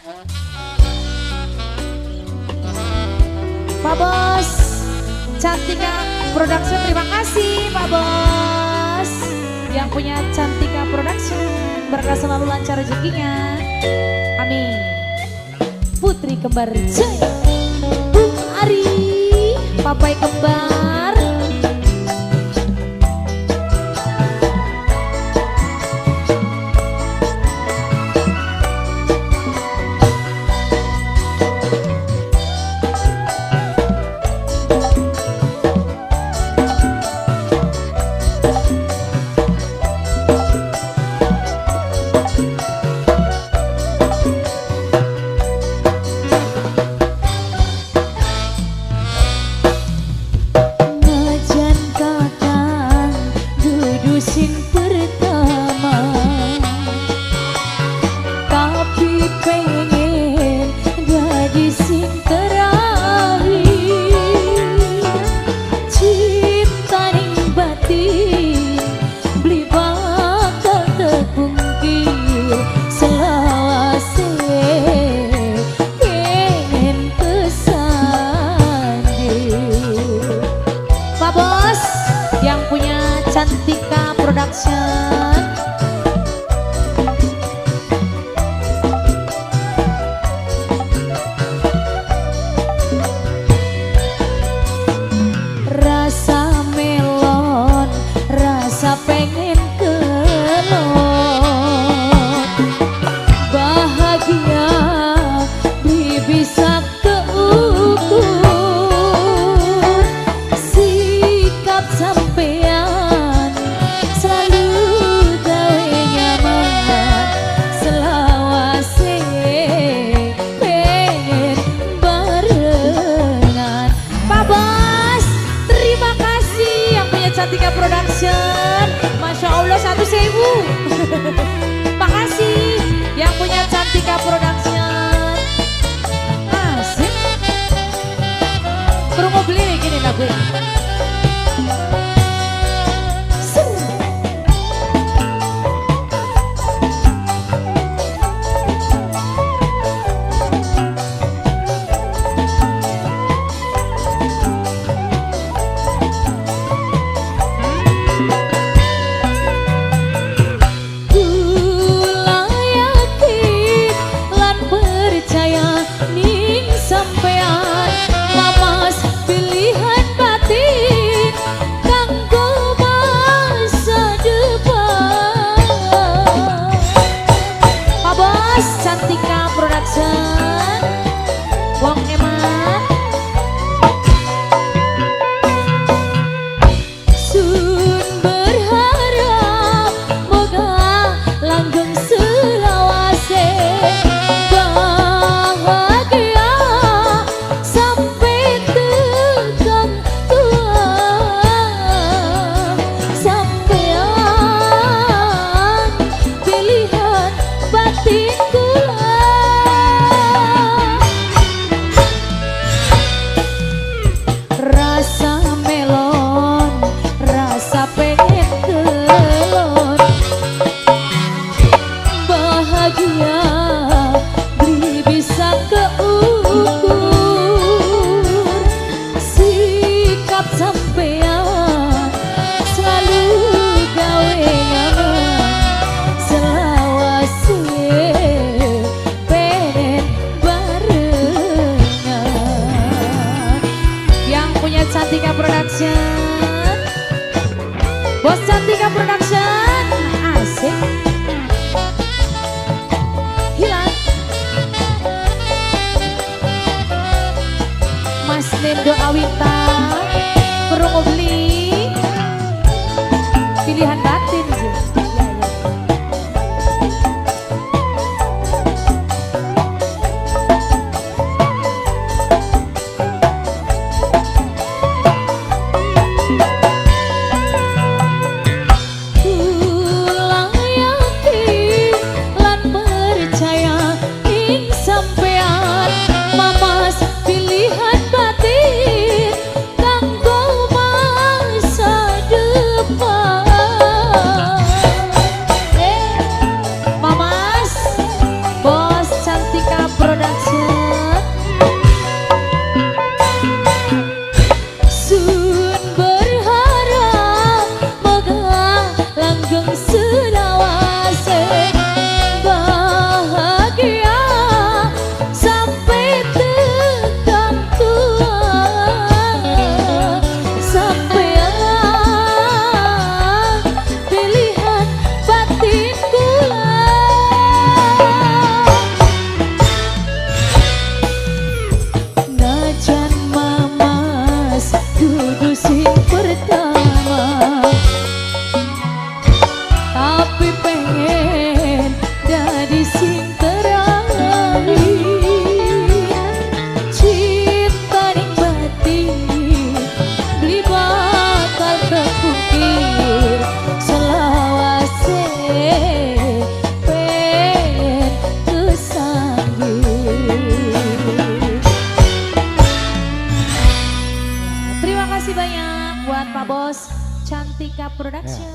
Pak Bos, Cantika Production, terima kasih Pak Bos. Yang punya Cantika Production, berkah selalu lancar rezekinya. Amin. Putri Kembar Jaya, Bung Ari, Papai Kembar. Cantika Production. Rasa melon, rasa pengen kelon, bahagia bisa keukur, sikap sampean Cantika Production, Masya Allah 1.000. Makasih yang punya Cantika Production. Asik. Perlu mau beli gini lagu. Cantika Production, Wong Eman. Sun berharap moga langgeng selawase, bahagia sampai tegang tua, sampean pilihan batinku. Rasa melon, rasa pengen kelon, bahagia bisa keukur, sikap sampean selalu gawe nyaman, selawase pengen barengan. Yang punya Cantika Production, Bos Cantika Production, asik. Hilang Mas Nendo Awita, perlu mau beli pilihan batin sih. Sampean mamas pilihan batin Production. Sun berharap moga langgeng selawase bahagia sampai tekan tua sampai pilihan batin kula. Najan mamas dudu sing pertama, tapi pengen jadi sing terakhir. Cinta ning batin beli bakal kepukir selawase pengen kesanggih. Terima kasih banyak buat Pak Bos Cantika Production.